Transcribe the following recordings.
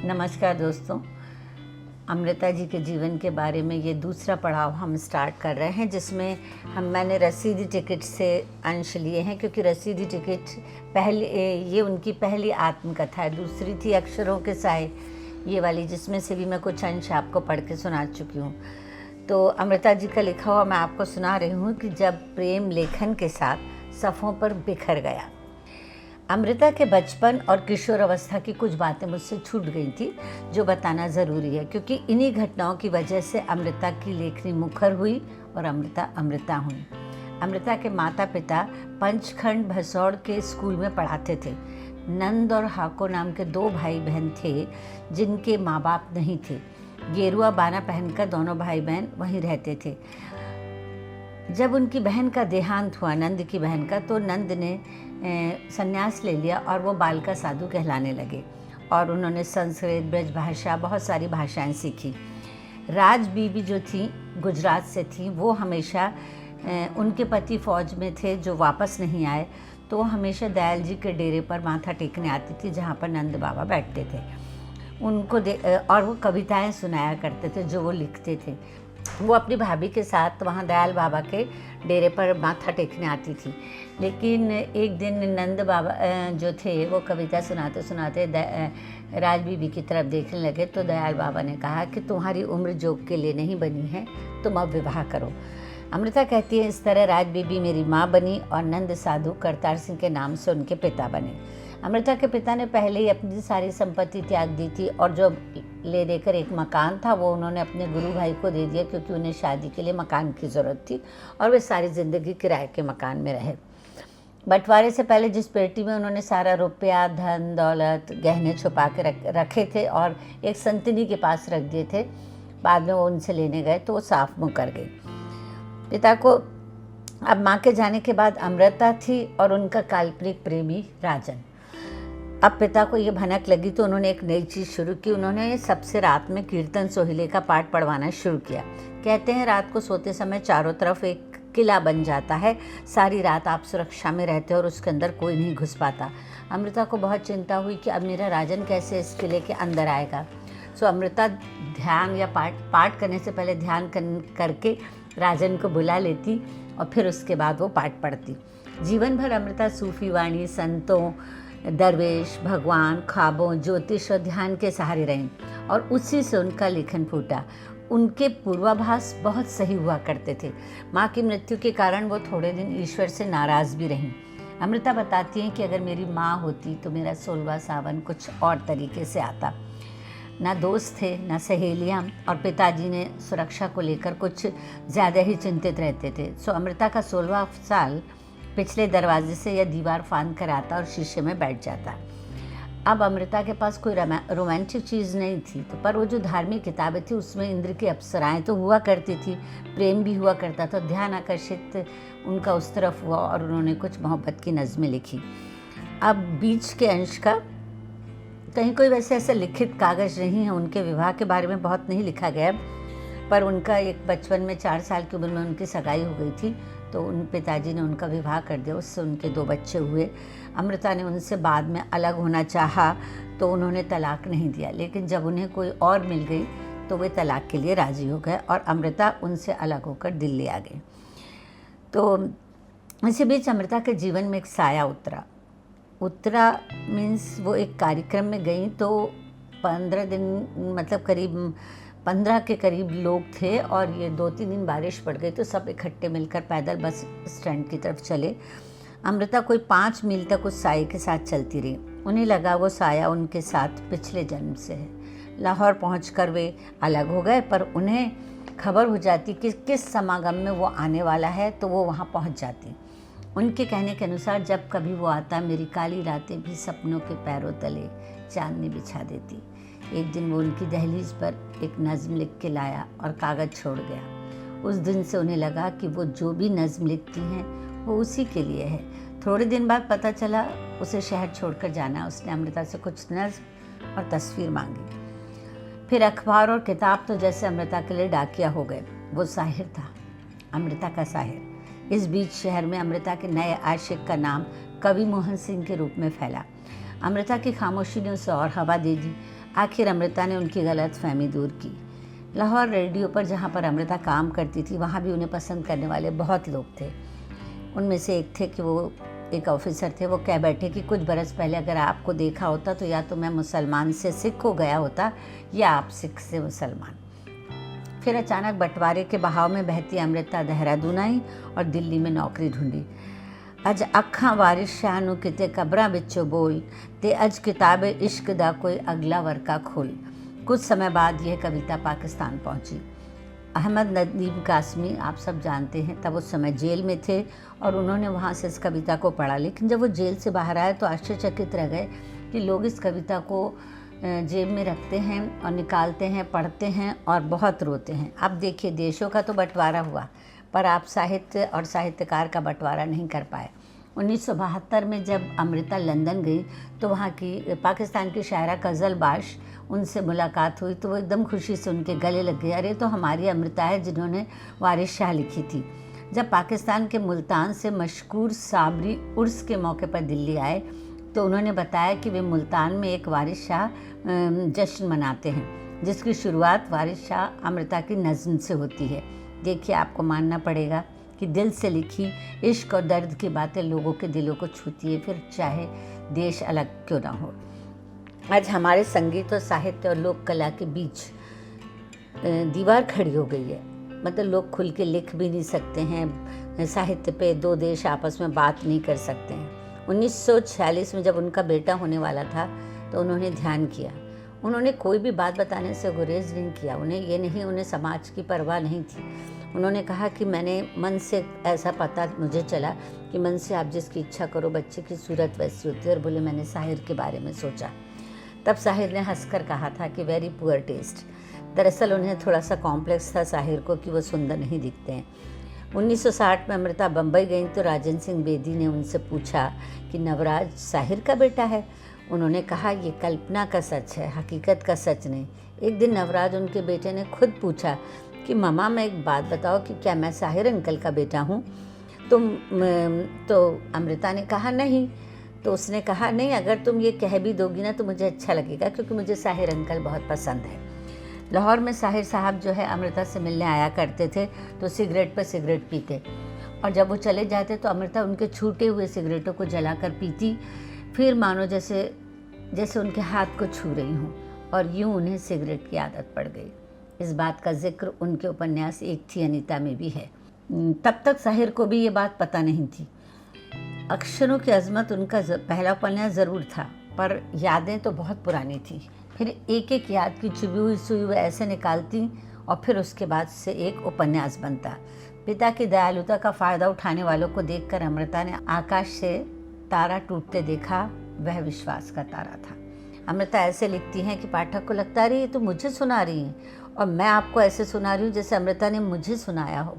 नमस्कार दोस्तों। अमृता जी के जीवन के बारे में ये दूसरा पड़ाव हम स्टार्ट कर रहे हैं, जिसमें मैंने रसीदी टिकट से अंश लिए हैं, क्योंकि रसीदी टिकट ये उनकी पहली आत्मकथा है। दूसरी थी अक्षरों के साए, ये वाली, जिसमें से भी मैं कुछ अंश आपको पढ़ के सुना चुकी हूँ। तो अमृता जी का लिखा हुआ मैं आपको सुना रही हूँ कि जब प्रेम लेखन के साथ सफ़ों पर बिखर गया। अमृता के बचपन और किशोर अवस्था की कुछ बातें मुझसे छूट गई थी, जो बताना ज़रूरी है, क्योंकि इन्हीं घटनाओं की वजह से अमृता की लेखनी मुखर हुई और अमृता हुई। अमृता के माता पिता पंचखंड भसौड़ के स्कूल में पढ़ाते थे। नंद और हाको नाम के 2 भाई बहन थे, जिनके माँ बाप नहीं थे। गेरुआ बाना पहनकर दोनों भाई बहन वहीं रहते थे। जब उनकी बहन का देहांत हुआ, नंद की बहन का, तो नंद ने संन्यास ले लिया और वो बालका साधु कहलाने लगे और उन्होंने संस्कृत, ब्रज भाषा, बहुत सारी भाषाएं सीखी। राज बीबी जो थी, गुजरात से थी, वो हमेशा उनके पति फौज में थे जो वापस नहीं आए, तो वो हमेशा दयाल जी के डेरे पर माथा टेकने आती थी, जहाँ पर नंद बाबा बैठते थे। उनको और वो कविताएं सुनाया करते थे जो वो लिखते थे। वो अपनी भाभी के साथ वहाँ दयाल बाबा के डेरे पर माथा टेकने आती थी। लेकिन एक दिन नंद बाबा जो थे, वो कविता सुनाते सुनाते राज बीबी की तरफ देखने लगे, तो दयाल बाबा ने कहा कि तुम्हारी उम्र जोग के लिए नहीं बनी है, तुम अब विवाह करो। अमृता कहती है, इस तरह राज बीबी मेरी माँ बनी और नंद साधु करतार सिंह के नाम से उनके पिता बने। अमृता के पिता ने पहले ही अपनी सारी संपत्ति त्याग दी थी और जो ले देकर एक मकान था, वो उन्होंने अपने गुरु भाई को दे दिया, क्योंकि उन्हें शादी के लिए मकान की ज़रूरत थी और वे सारी ज़िंदगी किराए के मकान में रहे। बंटवारे से पहले जिस पेटी में उन्होंने सारा रुपया, धन दौलत, गहने छुपा के रखे थे और एक संतनी के पास रख दिए थे, बाद में वो उनसे लेने गए तो वो साफ मुकर गई। पिता को अब माँ के जाने के बाद अमृता थी और उनका काल्पनिक प्रेमी राजन। अब पिता को ये भनक लगी तो उन्होंने एक नई चीज़ शुरू की। उन्होंने सबसे रात में कीर्तन सोहिले का पाठ पढ़वाना शुरू किया। कहते हैं रात को सोते समय चारों तरफ एक किला बन जाता है, सारी रात आप सुरक्षा में रहते हो और उसके अंदर कोई नहीं घुस पाता। अमृता को बहुत चिंता हुई कि अब मेरा राजन कैसे इस किले के अंदर आएगा। सो अमृता ध्यान या पाठ करने से पहले ध्यान करके राजन को बुला लेती और फिर उसके बाद वो पाठ पढ़ती। जीवन भर अमृता सूफी वाणी, संतों, दरवेश, भगवान, ख्वाबों, ज्योतिष और ध्यान के सहारे रहीं और उसी से उनका लेखन फूटा। उनके पूर्वाभास बहुत सही हुआ करते थे। माँ की मृत्यु के कारण वो थोड़े दिन ईश्वर से नाराज़ भी रहीं। अमृता बताती हैं कि अगर मेरी माँ होती तो मेरा 16वां सावन कुछ और तरीके से आता। ना दोस्त थे, ना सहेलियाँ, और पिताजी ने सुरक्षा को लेकर कुछ ज़्यादा ही चिंतित रहते थे। सो अमृता का 16वां साल पिछले दरवाजे से या दीवार फांद कर आता और शीशे में बैठ जाता। अब अमृता के पास कोई रोमांटिक चीज़ नहीं थी, तो पर वो जो धार्मिक किताबें थी उसमें इंद्र की अप्सराएं तो हुआ करती थी, प्रेम भी हुआ करता था। ध्यान आकर्षित उनका उस तरफ हुआ और उन्होंने कुछ मोहब्बत की नज़में लिखी। अब बीच के अंश का कहीं कोई वैसे ऐसा लिखित कागज़ नहीं है। उनके विवाह के बारे में बहुत नहीं लिखा गया, पर उनका एक बचपन में 4 साल की उम्र में उनकी सगाई हो गई थी, तो उन पिताजी ने उनका विवाह कर दिया। उससे उनके 2 बच्चे हुए। अमृता ने उनसे बाद में अलग होना चाहा तो उन्होंने तलाक नहीं दिया, लेकिन जब उन्हें कोई और मिल गई तो वे तलाक के लिए राज़ी हो गए और अमृता उनसे अलग होकर दिल्ली आ गई। तो इसी बीच अमृता के जीवन में एक साया उतरा मीन्स वो एक कार्यक्रम में गई तो 15 दिन, मतलब करीब 15 के करीब लोग थे और ये 2-3 दिन बारिश पड़ गई, तो सब इकट्ठे मिलकर पैदल बस स्टैंड की तरफ चले। अमृता कोई 5 मील तक उस साये के साथ चलती रही। उन्हें लगा वो साया उनके साथ पिछले जन्म से है। लाहौर पहुंचकर वे अलग हो गए, पर उन्हें खबर हो जाती कि किस समागम में वो आने वाला है, तो वो वहाँ पहुँच जाती। उनके कहने के अनुसार जब कभी वो आता, मेरी काली रातें भी सपनों के पैरों तले चांदनी बिछा देती। एक दिन वो उनकी दहलीज पर एक नज़्म लिख के लाया और कागज़ छोड़ गया। उस दिन से उन्हें लगा कि वो जो भी नज़्म लिखती हैं वो उसी के लिए है। थोड़े दिन बाद पता चला उसे शहर छोड़कर जाना। उसने अमृता से कुछ नज़्म और तस्वीर मांगी। फिर अखबार और किताब तो जैसे अमृता के लिए डाकिया हो गए। वो साहिर था, अमृता का साहिर। इस बीच शहर में अमृता के नए आशिक का नाम कवि मोहन सिंह के रूप में फैला। अमृता की खामोशी ने उसे और हवा दे दी। आखिर अमृता ने उनकी गलतफहमी दूर की। लाहौर रेडियो पर जहाँ पर अमृता काम करती थी वहाँ भी उन्हें पसंद करने वाले बहुत लोग थे। उनमें से एक थे कि वो एक ऑफिसर थे, वो कह बैठे कि कुछ बरस पहले अगर आपको देखा होता तो या तो मैं मुसलमान से सिख हो गया होता या आप सिख से मुसलमान। फिर अचानक बंटवारे के बहाव में बहती अमृता देहरादून आई और दिल्ली में नौकरी ढूंढी। अज अखां वारिस शाह नूं किते कबरां विचों बोल ते अज किताबे इश्क दा कोई अगला वर्का खोल। कुछ समय बाद यह कविता पाकिस्तान पहुंची। अहमद नदीम कासमी आप सब जानते हैं, तब उस समय जेल में थे और उन्होंने वहाँ से इस कविता को पढ़ा। लेकिन जब वो जेल से बाहर आए तो आश्चर्यचकित रह गए कि लोग इस कविता को जेब में रखते हैं और निकालते हैं, पढ़ते हैं और बहुत रोते हैं। अब देखिए, देशों का तो बंटवारा हुआ पर आप साहित्य और साहित्यकार का बंटवारा नहीं कर पाए। 1972 में जब अमृता लंदन गई तो वहाँ की पाकिस्तान की शायरा गज़ल बाश उनसे मुलाकात हुई तो वो एकदम खुशी से उनके गले लग गई। अरे तो हमारी अमृता है जिन्होंने वारिस शाह लिखी थी। जब पाकिस्तान के मुल्तान से मशहूर साबरी उर्स के मौके पर दिल्ली आए तो उन्होंने बताया कि वे मुल्तान में एक वारिस शाह जश्न मनाते हैं जिसकी शुरुआत वारिस शाह अमृता की नज़्म से होती है। देखिए, आपको मानना पड़ेगा कि दिल से लिखी इश्क और दर्द की बातें लोगों के दिलों को छूती है, फिर चाहे देश अलग क्यों ना हो। आज हमारे संगीत और साहित्य और लोक कला के बीच दीवार खड़ी हो गई है। मतलब लोग खुल के लिख भी नहीं सकते हैं, साहित्य पे दो देश आपस में बात नहीं कर सकते हैं। 1946 में जब उनका बेटा होने वाला था तो उन्होंने ध्यान किया। उन्होंने कोई भी बात बताने से गुरेज नहीं किया। उन्हें समाज की परवाह नहीं थी। उन्होंने कहा कि मैंने मन से ऐसा पता मुझे चला कि मन से आप जिसकी इच्छा करो, बच्चे की सूरत वैसी होती है। और बोले मैंने साहिर के बारे में सोचा। तब साहिर ने हंसकर कहा था कि वेरी पुअर टेस्ट। दरअसल उन्हें थोड़ा सा कॉम्प्लेक्स था साहिर को कि वो सुंदर नहीं दिखते हैं। 1960 में अमृता बम्बई गई तो राजन सिंह बेदी ने उनसे पूछा कि नवराज साहिर का बेटा है। उन्होंने कहा ये कल्पना का सच है, हकीकत का सच नहीं। एक दिन नवराज उनके बेटे ने खुद पूछा कि ममा मैं एक बात बताओ कि क्या मैं साहिर अंकल का बेटा हूँ? तो अमृता ने कहा नहीं। तो उसने कहा नहीं, अगर तुम ये कह भी दोगी ना तो मुझे अच्छा लगेगा क्योंकि मुझे साहिर अंकल बहुत पसंद है। लाहौर में साहिर साहब जो है अमृता से मिलने आया करते थे तो सिगरेट पर सिगरेट पीते और जब वो चले जाते तो अमृता उनके छूटे हुए सिगरेटों को जलाकर पीती, फिर मानो जैसे उनके हाथ को छू रही हूँ, और यूँ उन्हें सिगरेट की आदत पड़ गई। इस बात का जिक्र उनके उपन्यास एक थी अनीता में भी है। तब तक साहिर को भी ये बात पता नहीं थी। अक्षरों की अजमत उनका पहला उपन्यास ज़रूर था पर यादें तो बहुत पुरानी थी। फिर एक एक याद की चुभी हुई सुई वो ऐसे निकालती और फिर उसके बाद से एक उपन्यास बनता। पिता की दयालुता का फ़ायदा उठाने वालों को देखकर अमृता ने आकाश से तारा टूटते देखा, वह विश्वास का तारा था। अमृता ऐसे लिखती हैं कि पाठक को लगता है ये तो मुझे सुना रही हैं और मैं आपको ऐसे सुना रही हूँ जैसे अमृता ने मुझे सुनाया हो।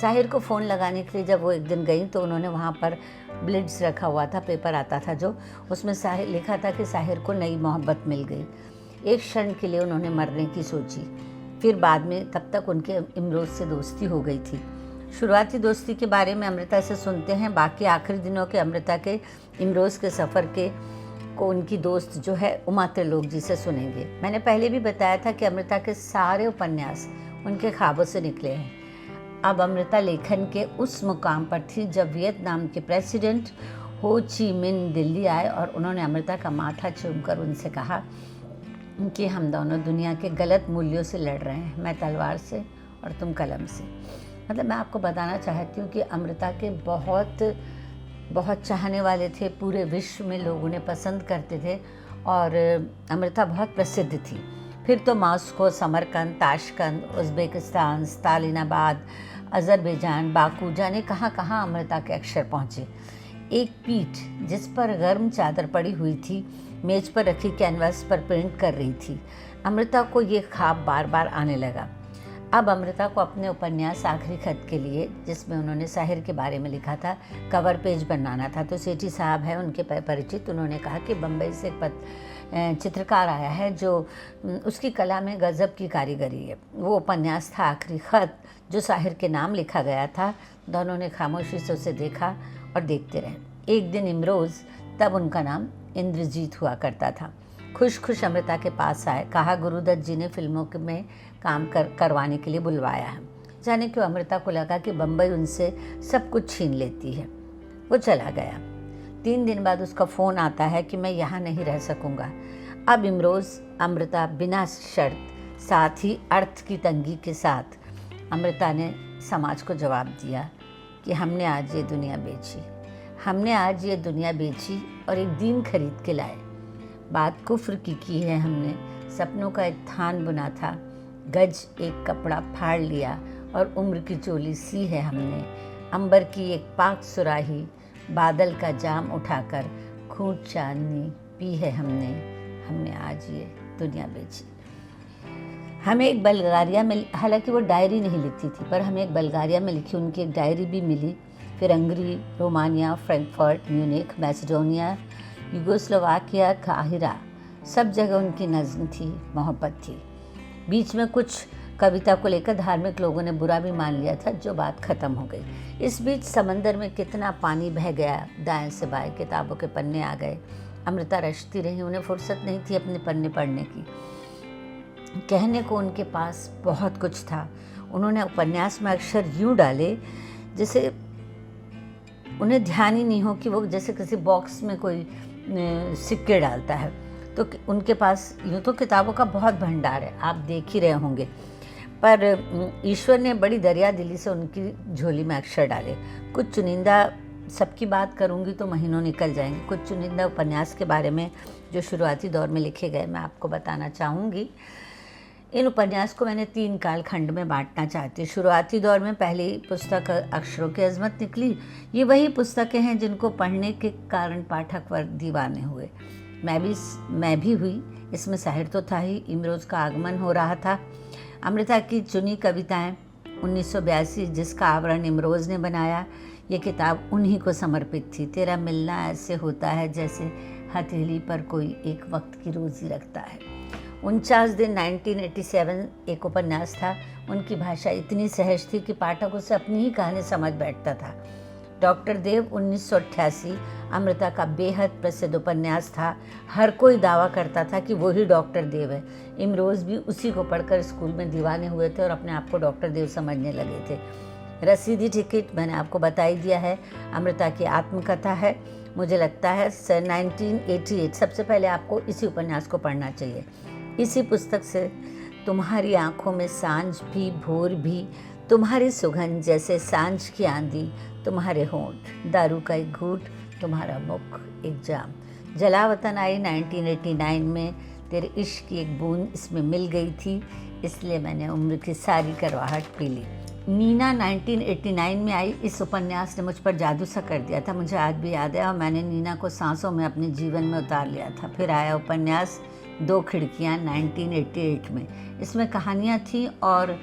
साहिर को फ़ोन लगाने के लिए जब वो एक दिन गई तो उन्होंने वहाँ पर ब्लिट्स रखा हुआ था, पेपर आता था जो, उसमें साहिर लिखा था कि साहिर को नई मोहब्बत मिल गई। एक क्षण के लिए उन्होंने मरने की सोची, फिर बाद में तब तक उनके इमरोज़ से दोस्ती हो गई थी। शुरुआती दोस्ती के बारे में अमृता से सुनते हैं, बाकी आखिरी दिनों के अमृता के इमरोज़ के सफ़र को उनकी दोस्त जो है उमा त्रिलोक जी से सुनेंगे। मैंने पहले भी बताया था कि अमृता के सारे उपन्यास उनके ख्वाबों से निकले हैं। अब अमृता लेखन के उस मुकाम पर थी जब वियतनाम के प्रेसिडेंट हो ची मिन दिल्ली आए और उन्होंने अमृता का माथा चूमकर उनसे कहा कि हम दोनों दुनिया के गलत मूल्यों से लड़ रहे हैं, मैं तलवार से और तुम कलम से। मतलब मैं आपको बताना चाहती हूँ कि अमृता के बहुत चाहने वाले थे, पूरे विश्व में लोग उन्हें पसंद करते थे और अमृता बहुत प्रसिद्ध थी। फिर तो Moscow, Samarkand, Tashkent, Uzbekistan, Stalinabad, Azerbaijan, Baku, जाने कहाँ कहाँ अमृता के अक्षर पहुँचे। एक पीठ जिस पर गर्म चादर पड़ी हुई थी, मेज पर रखी कैनवास पर पेंट कर रही थी। अमृता को ये ख्वाब बार बार आने लगा। अब अमृता को अपने उपन्यास आखिरी खत के लिए, जिसमें उन्होंने साहिर के बारे में लिखा था, कवर पेज बनाना था। तो सेठी साहब हैं उनके परिचित, उन्होंने कहा कि बम्बई से चित्रकार आया है जो उसकी कला में गज़ब की कारीगरी है। वो उपन्यास था आखिरी खत जो साहिर के नाम लिखा गया था। दोनों ने खामोशी से उसे देखा और देखते रहे। एक दिन इमरोज़, तब उनका नाम इंद्रजीत हुआ करता था, खुश खुश अमृता के पास आए, कहा गुरुदत्त जी ने फिल्मों में काम करवाने के लिए बुलवाया है। जाने क्यों अमृता को लगा कि बम्बई उनसे सब कुछ छीन लेती है। वो चला गया। 3 दिन बाद उसका फ़ोन आता है कि मैं यहाँ नहीं रह सकूँगा। अब इमरोज़ अमृता बिना शर्त, साथ ही अर्थ की तंगी के साथ अमृता ने समाज को जवाब दिया कि हमने आज ये दुनिया बेची और एक दीन खरीद के लाए। बात कुफ्र की है हमने, सपनों का एक थान बुना था, गज एक कपड़ा फाड़ लिया और उम्र की चोली सी है हमने। अंबर की एक पाक सुराही, बादल का जाम उठाकर खूंट चांदनी पी है हमने आज ये दुनिया बेची। हमें एक बल्गारिया में, हालांकि वो डायरी नहीं लिखती थी, पर हमें एक बल्गारिया में लिखी उनकी एक डायरी भी मिली। फिर Hungary, Romania, Frankfurt, Munich, Macedonia, Yugoslavia, काहिरा, सब जगह उनकी नज़्म थी, मोहब्बत थी। बीच में कुछ कविता को लेकर धार्मिक लोगों ने बुरा भी मान लिया था, जो बात ख़त्म हो गई। इस बीच समंदर में कितना पानी बह गया, दाएं से बाएं किताबों के पन्ने आ गए। अमृता रचती रही, उन्हें फुर्सत नहीं थी अपने पन्ने पढ़ने की। कहने को उनके पास बहुत कुछ था। उन्होंने उपन्यास में अक्षर यूँ डाले जैसे उन्हें ध्यान ही नहीं हो कि वो जैसे किसी बॉक्स में कोई सिक्के डालता है। तो उनके पास यूँ तो किताबों का बहुत भंडार है, आप देख ही रहे होंगे, पर ईश्वर ने बड़ी दरियादिली से उनकी झोली में अक्षर डाले। कुछ चुनिंदा, सबकी बात करूंगी तो महीनों निकल जाएंगे, कुछ चुनिंदा उपन्यास के बारे में जो शुरुआती दौर में लिखे गए मैं आपको बताना चाहूँगी। इन उपन्यास को मैंने 3 कालखंड में बांटना चाहती हूँ। शुरुआती दौर में पहली पुस्तक अक्षरों की अजमत निकली। ये वही पुस्तकें हैं जिनको पढ़ने के कारण पाठक वर्ग दीवाने हुए। मैं भी हुई। इसमें शाहिर तो था ही, इमरोज़ का आगमन हो रहा था। अमृता की चुनी कविताएं 1982, जिसका आवरण इमरोज़ ने बनाया, ये किताब उन्हीं को समर्पित थी। तेरा मिलना ऐसे होता है जैसे हथेली पर कोई एक वक्त की रोज़ी रखता है। 49 दिन 1987 एक उपन्यास था। उनकी भाषा इतनी सहज थी कि पाठक उसे अपनी ही कहानी समझ बैठता था। डॉक्टर देव 1988 अमृता का बेहद प्रसिद्ध उपन्यास था। हर कोई दावा करता था कि वही डॉक्टर देव है। इमरोज़ भी उसी को पढ़कर स्कूल में दीवाने हुए थे और अपने आप को डॉक्टर देव समझने लगे थे। रसीदी टिकट मैंने आपको बता ही दिया है, अमृता की आत्मकथा है। मुझे लगता है 1988 सबसे पहले आपको इसी उपन्यास को पढ़ना चाहिए। इसी पुस्तक से तुम्हारी आँखों में सांझ भी भोर भी, तुम्हारी सुगंध जैसे सांझ की आंधी, तुम्हारे होंठ दारू का एक घूंट, तुम्हारा मुख एक जाम। जलावतन आई 1989 में, तेरे इश्क की एक बूंद इसमें मिल गई थी, इसलिए मैंने उम्र की सारी करवाहट पी ली। नीना 1989 में आई। इस उपन्यास ने मुझ पर जादू सा कर दिया था, मुझे आज भी याद है, और मैंने नीना को सांसों में अपने जीवन में उतार लिया था। फिर आया उपन्यास 2 खिड़कियाँ 1988 में। इसमें कहानियाँ थीं और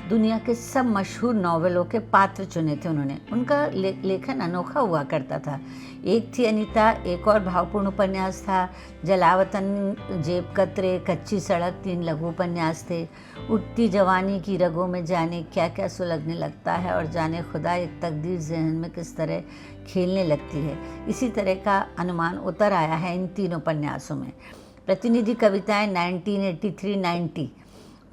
दुनिया के सब मशहूर नॉवेलों के पात्र चुने थे उन्होंने। उनका लेखन अनोखा हुआ करता था। एक थी अनीता, एक और भावपूर्ण उपन्यास था जलावतन, जेब कतरे, कच्ची सड़क, 3 लघु उपन्यास थे। उठती जवानी की रगों में जाने क्या क्या सुलगने लगता है, और जाने खुदा एक तकदीर जहन में किस तरह खेलने लगती है। इसी तरह का अनुमान उतर आया है इन 3 उपन्यासों में। प्रतिनिधि कविताएं 1983-90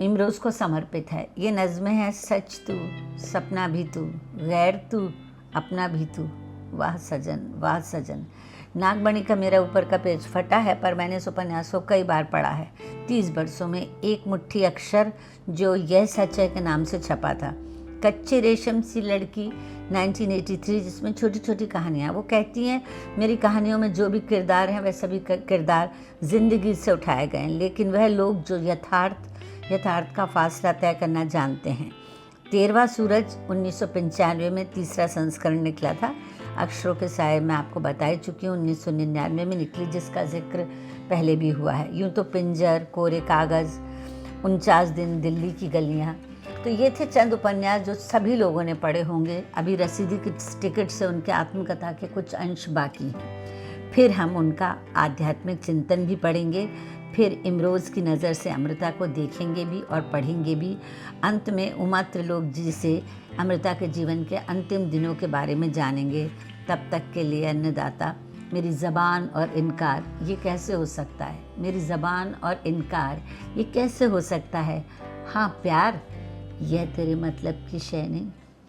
इमरोज़ को समर्पित है। ये नज़्में हैं सच तू, सपना भी तू, गैर तू, अपना भी तू, वाह सजन वाह सजन। नागमणि का मेरा ऊपर का पेज फटा है, पर मैंने इस उपन्यास को कई बार पढ़ा है। 30 बरसों में एक मुट्ठी अक्षर, जो यह सच है के नाम से छपा था। कच्चे रेशम सी लड़की 1983, जिसमें छोटी छोटी कहानियाँ। वो कहती हैं मेरी कहानियों में जो भी किरदार हैं वह सभी किरदार ज़िंदगी से उठाए गए हैं, लेकिन वह लोग जो यथार्थ का फासला तय करना जानते हैं। 13वां सूरज 1995 में 3रा संस्करण निकला था। अक्षरों के साए मैं आपको बता ही चुकी हूँ 1999 में निकली, जिसका जिक्र पहले भी हुआ है। यूँ तो पिंजर, कोरे कागज़, 49 दिन, दिल्ली की गलियाँ। तो ये थे चंद उपन्यास जो सभी लोगों ने पढ़े होंगे। अभी रसीदी की टिकट से उनके आत्मकथा के कुछ अंश बाकी हैं। फिर हम उनका आध्यात्मिक चिंतन भी पढ़ेंगे। फिर इमरोज़ की नज़र से अमृता को देखेंगे भी और पढ़ेंगे भी। अंत में उमा त्रिलोक जी से अमृता के जीवन के अंतिम दिनों के बारे में जानेंगे। तब तक के लिए अन्नदाता मेरी ज़बान और इनकार ये कैसे हो सकता है, मेरी ज़बान और इनकार ये कैसे हो सकता है, हाँ प्यार यह तेरे मतलब की शय नहीं।